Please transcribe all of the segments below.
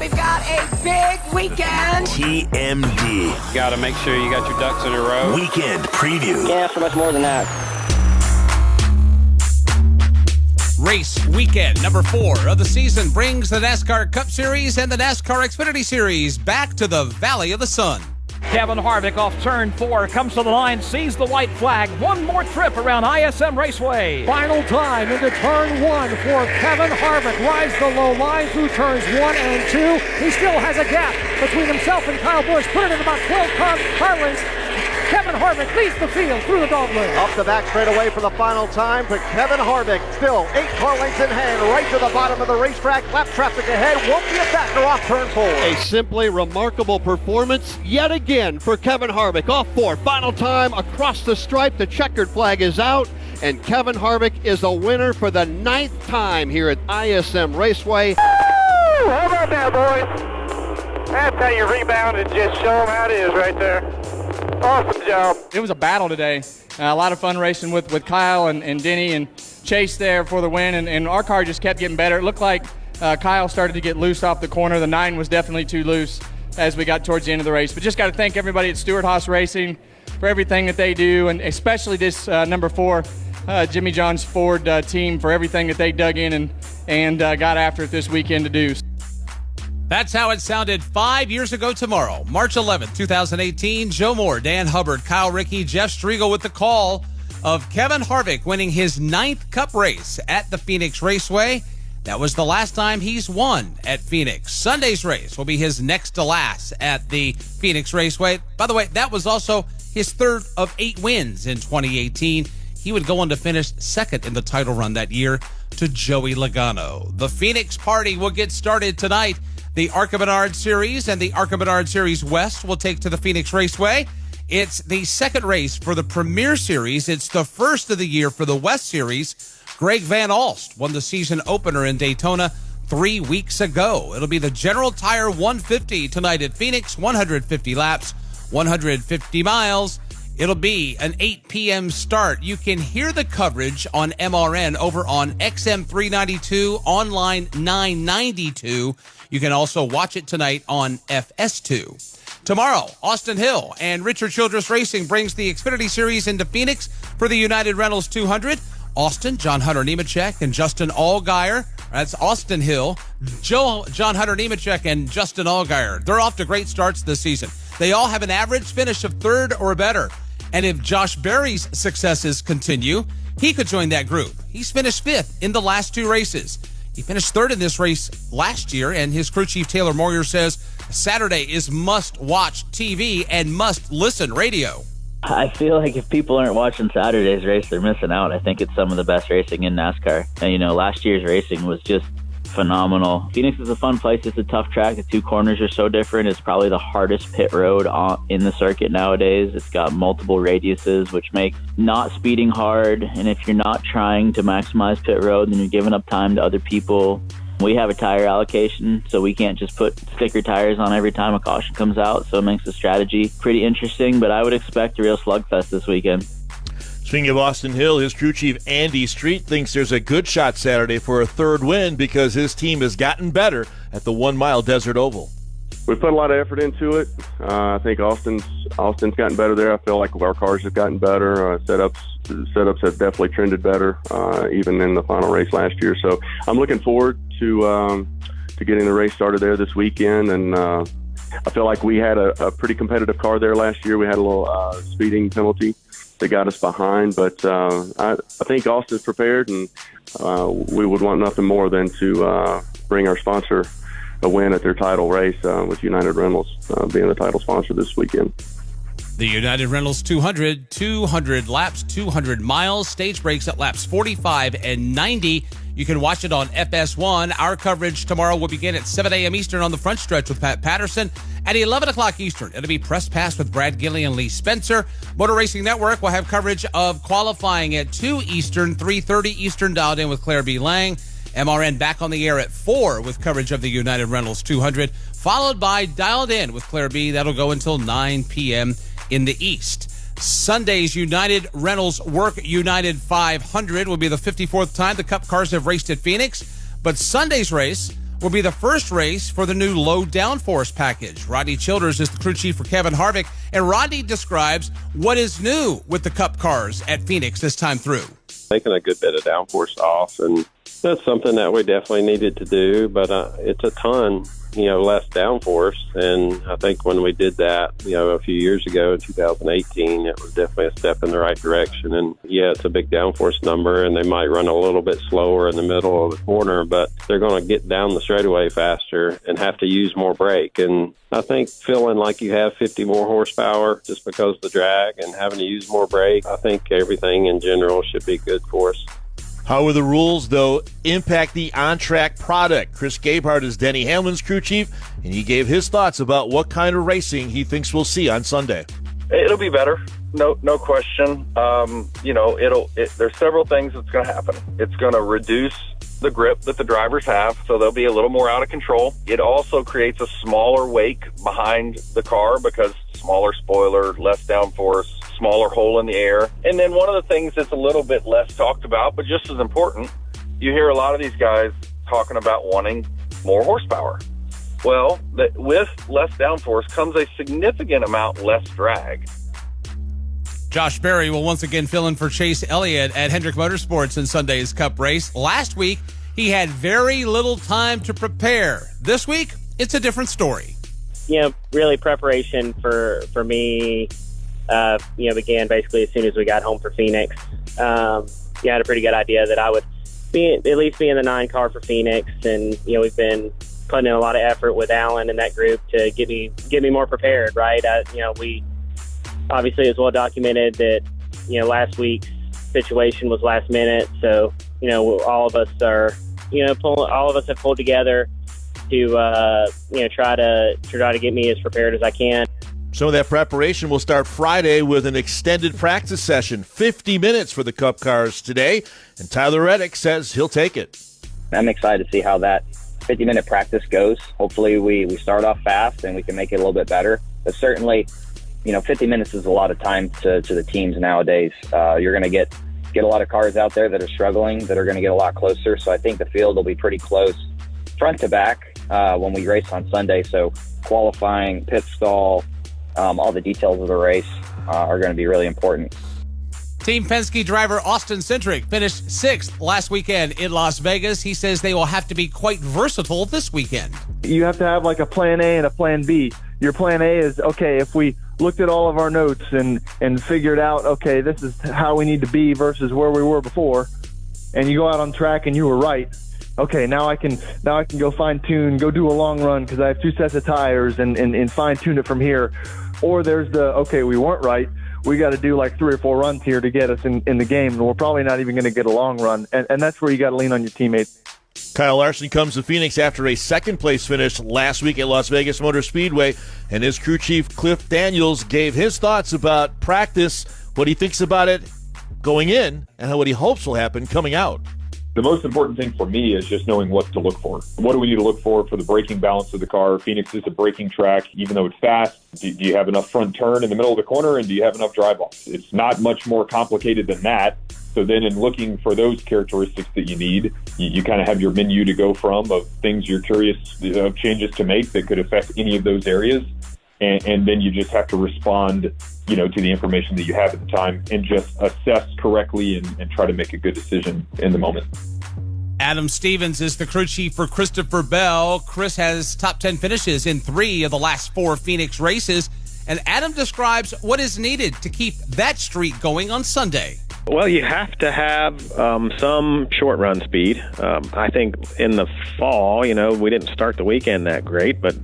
we've got a big weekend. TMD. Got to make sure you got your ducks in a row. Weekend preview. Can't ask for much more than that. Race weekend number 4 of the season brings the NASCAR Cup Series and the NASCAR Xfinity Series back to the Valley of the Sun. Kevin Harvick off turn 4, comes to the line, sees the white flag. One more trip around ISM Raceway. Final time into turn 1 for Kevin Harvick. Rides the low line through turns 1 and 2. He still has a gap between himself and Kyle Busch. Put it in about 12 car lengths. Kevin Harvick leads the field through the dogleg. Up the back straightaway for the final time, but Kevin Harvick still 8 car lengths in hand, right to the bottom of the racetrack. Lap traffic ahead won't be a factor off turn 4. A simply remarkable performance yet again for Kevin Harvick. Off 4, final time across the stripe. The checkered flag is out, and Kevin Harvick is a winner for the 9th time here at ISM Raceway. Woo! How about that, boys? That's how you rebound and just show them how it is right there. Awesome job. It was a battle today. A lot of fun racing with Kyle and Denny and Chase there for the win, and our car just kept getting better. It looked like Kyle started to get loose off the corner. The 9 was definitely too loose as we got towards the end of the race. But just got to thank everybody at Stewart-Haas Racing for everything that they do, and especially this number 4, Jimmy John's Ford team, for everything that they dug in and got after it this weekend to do. That's how it sounded 5 years ago tomorrow, March 11th, 2018. Joe Moore, Dan Hubbard, Kyle Rickey, Jeff Striegel with the call of Kevin Harvick winning his 9th Cup race at the Phoenix Raceway. That was the last time he's won at Phoenix. Sunday's race will be his next to last at the Phoenix Raceway. By the way, that was also his 3rd of 8 wins in 2018. He would go on to finish 2nd in the title run that year to Joey Logano. The Phoenix party will get started tonight. The ARCA Menard Series and the ARCA Menard Series West will take to the Phoenix Raceway. It's the 2nd race for the Premier Series. It's the 1st of the year for the West Series. Greg Van Alst won the season opener in Daytona 3 weeks ago. It'll be the General Tire 150 tonight at Phoenix, 150 laps, 150 miles. It'll be an 8 p.m. start. You can hear the coverage on MRN over on XM 392, online 992. You can also watch it tonight on FS2. Tomorrow, Austin Hill and Richard Childress Racing brings the Xfinity Series into Phoenix for the United Rentals 200. Austin, John Hunter Nemechek, and Justin Allgaier. That's Austin Hill, John Hunter Nemechek, and Justin Allgaier. They're off to great starts this season. They all have an average finish of 3rd or better. And if Josh Berry's successes continue, he could join that group. He's finished 5th in the last 2 races. He finished 3rd in this race last year, and his crew chief Taylor Moyer says Saturday is must-watch TV and must-listen radio. I feel like if people aren't watching Saturday's race, they're missing out. I think it's some of the best racing in NASCAR. And, last year's racing was just phenomenal. Phoenix is a fun place. It's a tough track. The 2 corners are so different. It's probably the hardest pit road in the circuit nowadays. It's got multiple radiuses, which makes not speeding hard. And if you're not trying to maximize pit road, then you're giving up time to other people. We have a tire allocation, so we can't just put sticker tires on every time a caution comes out. So it makes the strategy pretty interesting, but I would expect a real slugfest this weekend. Speaking of Austin Hill, his crew chief Andy Street thinks there's a good shot Saturday for a 3rd win because his team has gotten better at the 1 Mile Desert Oval. We put a lot of effort into it. I think Austin's gotten better there. I feel like our cars have gotten better. Setups have definitely trended better, even in the final race last year. So I'm looking forward to getting the race started there this weekend. And I feel like we had a pretty competitive car there last year. We had a little speeding penalty that got us behind, but I think Austin's prepared, and we would want nothing more than to bring our sponsor a win at their title race with United Rentals being the title sponsor this weekend. The United Rentals 200 laps, 200 miles, stage breaks at laps 45 and 90. You can watch it on FS1. Our coverage tomorrow will begin at 7 a.m. Eastern on the front stretch with Pat Patterson. At 11 o'clock Eastern, it'll be Press Pass with Brad Gilly and Lee Spencer. Motor Racing Network will have coverage of qualifying at 2 Eastern, 3:30 Eastern, dialed in with Claire B. Lang. MRN back on the air at 4 with coverage of the United Rentals 200, followed by Dialed In with Claire B. That'll go until 9 p.m. in the East. Sunday's United Rentals Work United 500 will be the 54th time the Cup cars have raced at Phoenix. But Sunday's race will be the first race for the new low downforce package. Rodney Childers is the crew chief for Kevin Harvick, and Rodney describes what is new with the Cup cars at Phoenix this time through. Taking a good bit of downforce off, and that's something that we definitely needed to do, but it's a ton, less downforce. And I think when we did that, a few years ago in 2018, it was definitely a step in the right direction. And yeah, it's a big downforce number, and they might run a little bit slower in the middle of the corner, but they're going to get down the straightaway faster and have to use more brake. And I think feeling like you have 50 more horsepower just because of the drag and having to use more brake, I think everything in general should be good for us. How will the rules, though, impact the on-track product? Chris Gabehart is Denny Hamlin's crew chief, and he gave his thoughts about what kind of racing he thinks we'll see on Sunday. It'll be better, no question. There's several things that's going to happen. It's going to reduce the grip that the drivers have, so they'll be a little more out of control. It also creates a smaller wake behind the car because smaller spoiler, less downforce, smaller hole in the air. And then one of the things that's a little bit less talked about, but just as important, you hear a lot of these guys talking about wanting more horsepower. Well, with less downforce comes a significant amount less drag. Josh Berry will once again fill in for Chase Elliott at Hendrick Motorsports in Sunday's Cup race. Last week, he had very little time to prepare. This week, it's a different story. Really preparation for me, began basically as soon as we got home for Phoenix. I had a pretty good idea that I would at least be in the 9 car for Phoenix, and we've been putting in a lot of effort with Alan and that group to get me more prepared. Right? We obviously it's well documented that last week's situation was last minute, so all of us are all of us have pulled together to try to get me as prepared as I can. Some of that preparation will start Friday with an extended practice session, 50 minutes for the Cup cars today, and Tyler Reddick says he'll take it. I'm excited to see how that 50-minute practice goes. Hopefully we start off fast and we can make it a little bit better. But certainly, 50 minutes is a lot of time to the teams nowadays. You're going to get a lot of cars out there that are struggling, that are going to get a lot closer. So I think the field will be pretty close front to back when we race on Sunday. So qualifying, pit stall, all the details of the race are going to be really important. Team Penske driver Austin Cindric finished 6th last weekend in Las Vegas. He says they will have to be quite versatile this weekend. You have to have like a plan A and a plan B. Your plan A is, okay, if we looked at all of our notes and figured out, okay, this is how we need to be versus where we were before, and you go out on track and you were right, okay, now I can go fine-tune, go do a long run because I have 2 sets of tires and fine-tune it from here. Or there's okay, we weren't right. We got to do like 3 or 4 runs here to get us in the game, and we're probably not even going to get a long run. And that's where you got to lean on your teammates. Kyle Larson comes to Phoenix after a second-place finish last week at Las Vegas Motor Speedway, and his crew chief, Cliff Daniels, gave his thoughts about practice, what he thinks about it going in, and what he hopes will happen coming out. The most important thing for me is just knowing what to look for. What do we need to look for the braking balance of the car? Phoenix is a braking track, even though it's fast. Do you have enough front turn in the middle of the corner, and do you have enough drive-off? It's not much more complicated than that. So then in looking for those characteristics that you need, you kind of have your menu to go from of things you're curious of changes to make that could affect any of those areas. And then you just have to respond, to the information that you have at the time and just assess correctly and try to make a good decision in the moment. Adam Stevens is the crew chief for Christopher Bell. Chris has top 10 finishes in 3 of the last 4 Phoenix races. And Adam describes what is needed to keep that streak going on Sunday. Well, you have to have some short run speed. I think in the fall, we didn't start the weekend that great, but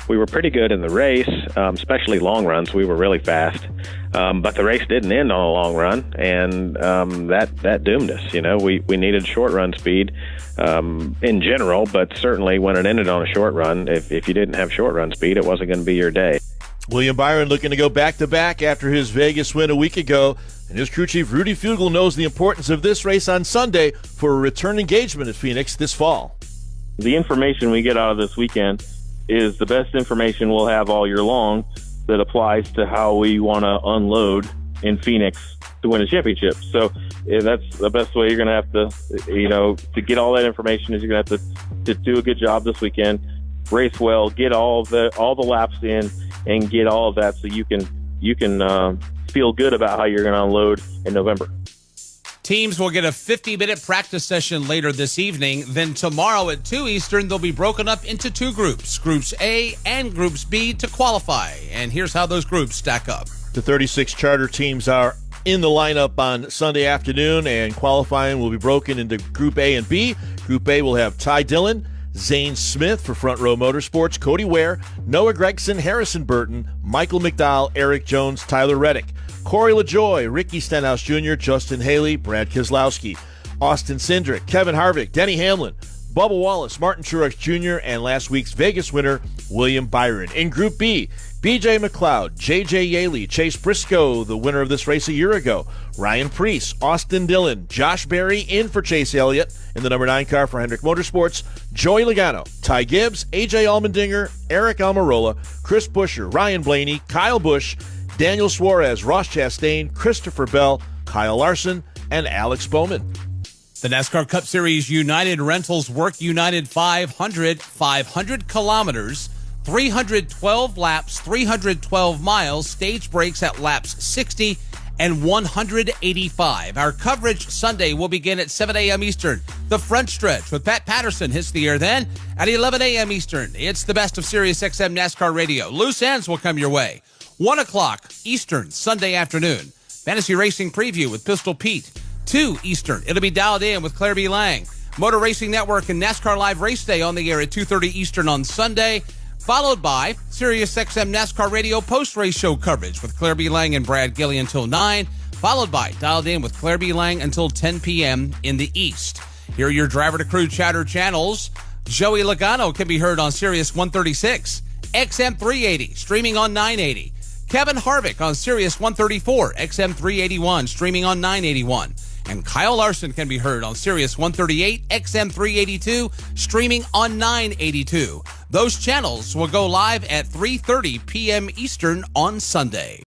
we were pretty good in the race, especially long runs. We were really fast. But the race didn't end on a long run, and that doomed us. We needed short run speed in general, but certainly when it ended on a short run, if you didn't have short run speed, it wasn't going to be your day. William Byron looking to go back-to-back after his Vegas win a week ago, and his crew chief Rudy Fugle knows the importance of this race on Sunday for a return engagement at Phoenix this fall. The information we get out of this weekend is the best information we'll have all year long that applies to how we want to unload in Phoenix to win a championship. So that's the best way you're going to have to, to get all that information is you're going to have to do a good job this weekend, race well, get all the laps in, and get all of that so you can feel good about how you're going to unload in November. Teams will get a 50-minute practice session later this evening. Then tomorrow at 2 Eastern, they'll be broken up into 2 groups, Groups A and Groups B, to qualify. And here's how those groups stack up. The 36 charter teams are in the lineup on Sunday afternoon, and qualifying will be broken into Group A and B. Group A will have Ty Dillon, Zane Smith for Front Row Motorsports, Cody Ware, Noah Gregson, Harrison Burton, Michael McDowell, Eric Jones, Tyler Reddick, Corey LaJoy, Ricky Stenhouse Jr., Justin Haley, Brad Keselowski, Austin Cindric, Kevin Harvick, Denny Hamlin, Bubba Wallace, Martin Truex Jr., and last week's Vegas winner, William Byron. In Group B, BJ McLeod, JJ Yaley, Chase Briscoe, the winner of this race a year ago, Ryan Preece, Austin Dillon, Josh Berry in for Chase Elliott in the number 9 car for Hendrick Motorsports, Joey Logano, Ty Gibbs, AJ Allmendinger, Eric Almirola, Chris Buescher, Ryan Blaney, Kyle Busch, Daniel Suarez, Ross Chastain, Christopher Bell, Kyle Larson, and Alex Bowman. The NASCAR Cup Series United Rentals Work United 500 kilometers, 312 laps, 312 miles, stage breaks at laps 60 and 185. Our coverage Sunday will begin at 7 a.m. Eastern. The front stretch with Pat Patterson hits the air then at 11 a.m. Eastern. It's the best of Sirius XM NASCAR Radio. Loose ends will come your way. 1 o'clock Eastern, Sunday afternoon. Fantasy Racing Preview with Pistol Pete. 2 Eastern, it'll be Dialed In with Claire B. Lang. Motor Racing Network and NASCAR Live Race Day on the air at 2:30 Eastern on Sunday, followed by Sirius XM NASCAR Radio post-race show coverage with Claire B. Lang and Brad Gilly until 9, followed by Dialed In with Claire B. Lang until 10 p.m. in the East. Here are your driver-to-crew chatter channels. Joey Logano can be heard on Sirius 136, XM 380, streaming on 980. Kevin Harvick on Sirius 134, XM 381, streaming on 981. And Kyle Larson can be heard on Sirius 138, XM 382, streaming on 982. Those channels will go live at 3:30 p.m. Eastern on Sunday.